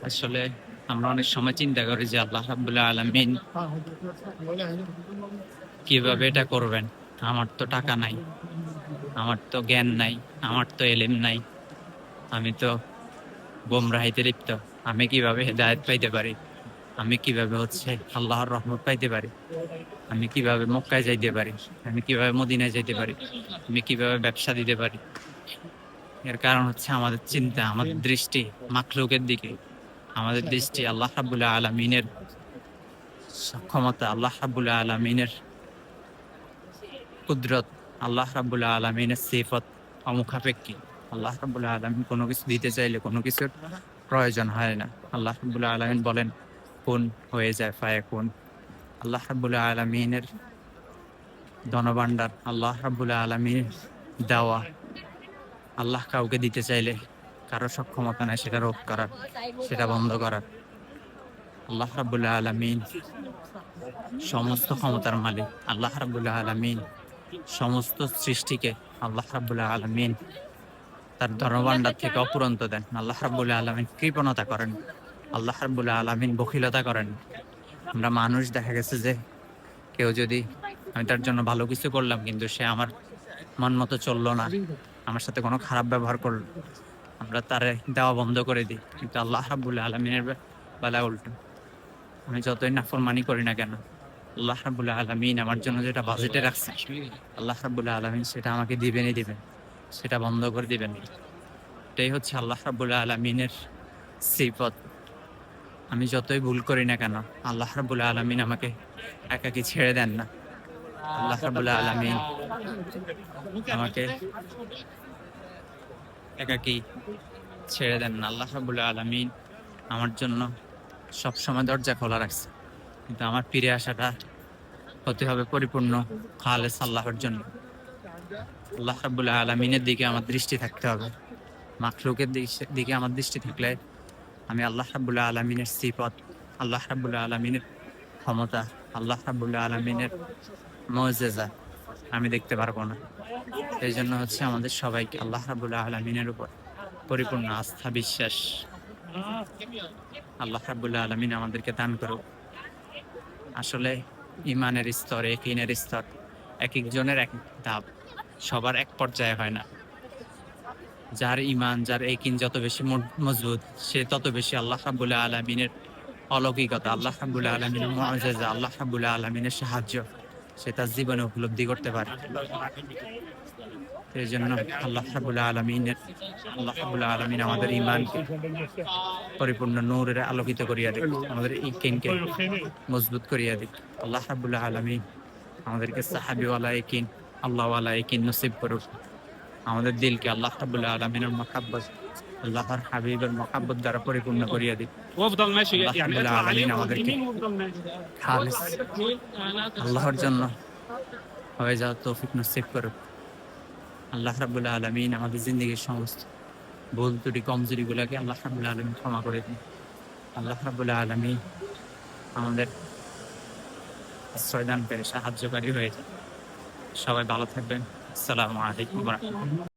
আসলে আমরা অনেক সময় চিন্তা করি যে আল্লাহ রাব্বুল আলামিন কিভাবে এটা করবেন? আমার তো টাকা নাই, আমার তো জ্ঞান নাই, আমার তো এলেম নাই। আমি তো গোমরাহিতে লিপ্ত। আমি কিভাবে হেদায়েত পাইতে পারি? আমি কিভাবে আল্লাহর রহমত পাইতে পারি? আমি কিভাবে মক্কায় যাইতে পারি? আমি কিভাবে মদিনায় যাইতে পারি? আমি কিভাবে ব্যবসা দিতে পারি? এর কারণ হচ্ছে আমাদের চিন্তা, আমাদের দৃষ্টি মাখলুকের দিকে। আমাদের দৃষ্টি আল্লাহ রাব্বুল আলামিনের সক্ষমতা, আল্লাহ রাব্বুল আলামিনের কুদরত, আল্লাহ রাব্বুল আলামিনের সিফত অমুখাপেক্ষী। আল্লাহ রাব্বুল আলামিন কোনো কিছু দিতে চাইলে কোনো কিছুর প্রয়োজন হয় না। আল্লাহ রাব্বুল আলামিন বলেন, "কুন" হয়ে যায় ফায়াকুন। আল্লাহ রাব্বুল আলামিনের ধনভাণ্ডার, আল্লাহ রাব্বুল আলামিনের দেওয়া। আল্লাহ কাউকে দিতে চাইলে কারো সক্ষমতা নাই সেটা রোধ করার, সেটা বন্ধ করার। আল্লাহ রাব্বুল আলামিন সমস্ত ক্ষমতার মালিক। আল্লাহ রাব্বুল আলামিন সমস্ত সৃষ্টিকে আল্লাহ রাব্বুল আলামিন তার ধনভাণ্ডার থেকে অফুরন্ত দেন। আল্লাহ রাব্বুল আলামিন কৃপণতা করেন। আল্লাহ রাব্বুল আলামিন বখিলতা করেন। আমরা মানুষ দেখা গেছে যে কেউ যদি আমি তার জন্য ভালো কিছু করলাম কিন্তু সে আমার মন মতো চললো না, আমার সাথে কোনো খারাপ ব্যবহার করলো, আমরা তারে দেওয়া বন্ধ করে দিই। কিন্তু আল্লাহ রাব্বুল আলামিনের বেলায় উল্টো। আমি যতই নাফরমানি করি না কেন, আল্লাহ রাব্বুল আলামিন আমার জন্য যেটা বাজেটে রাখছে, আল্লাহ রাব্বুল আলামিন সেটা আমাকে দিবেনই দিবেন। সেটা বন্ধ করে দিবেন না। এটাই হচ্ছে আল্লাহ রাব্বুল আলামিনের সিফত। আমি যতই ভুল করি না কেন, আল্লাহ রাব্বুল আলামিন আমাকে একাকী ছেড়ে দেন না। আল্লাহ রাব্বুল আলামিন আমাকে একাকী ছেড়ে দেন না। আল্লাহ রাব্বুল আলামিন আমার জন্য সবসময় দরজা খোলা রাখছে। কিন্তু আমার ফিরে আসাটা হতে হবে পরিপূর্ণ খালেস আল্লাহর জন্য। আল্লাহ রাব্বুল আলামিনের দিকে আমার দৃষ্টি থাকতে হবে। মাখলুকের দিকে আমার দৃষ্টি থাকলে আমি আল্লাহ রাব্বুল আলামিনের সিফত, আল্লাহ রাব্বুল আলামিনের ক্ষমতা, আল্লাহ রাব্বুল আলামিনের মুজিজা আমি দেখতে পারবো না। এইজন্য আমাদের সবাইকে আল্লাহ রাব্বুল আলামিনের উপর পরিপূর্ণ আস্থা বিশ্বাস আল্লাহ রাব্বুল আলামিন আমাদেরকে দান করুক। আসলে ঈমানের স্তর, ইয়াকিনের স্তর একেকজনের এক ধাপ। সবার এক পর্যায়ে হয় না। যার ঈমান, যার ইয়াকিন যত বেশি মজবুত, সে তত বেশি আল্লাহ রাব্বুল আলামিনের অলৌকিকতা, আল্লাহ রাব্বুল আলামিনের মুআজিজা, আল্লাহ রাব্বুল আলামিনের সাহায্য সে তার জীবনে উপলব্ধি করতে পারে। এইজন্য আল্লাহ রাব্বুল আলামিন আমাদের ঈমানকে পরিপূর্ণ নূরের আলোকিত করিয়া দিক। আমাদের ইয়াকিনকে মজবুত করিয়া দিক। আল্লাহ রাব্বুল আলামিন আমাদেরকে সাহাবীওয়ালা ইয়াকিন, আল্লাহওয়ালা ইয়াকিন নসিব করুক। আমাদের দিলকে আল্লাহ রাব্বুল আলামিনের মহব্বত, আল্লাহর হাবিবের মহব্বত দ্বারা পরিপূর্ণ করিয়া দিক। আল্লাহ রাব্বুল আলামিন আমাদেরকে খালিস আল্লাহর জন্য হয়ে যাওয়ার তৌফিক নসিব করুক। আল্লাহ রাব্বুল আলামিন আমাদের জিন্দেগীর সমস্ত ভুল ত্রুটি কমজোরিগুলোকে আল্লাহ রাব্বুল আলামিন ক্ষমা করে দিন। আল্লাহ রাব্বুল আলামিন আমাদের আশ্রয় দান করে সাহায্যকারী হয়ে যান। সবাই ভালো থাকবেন। আসসালামু আলাইকুম ওয়া রাহমাতুল্লাহ।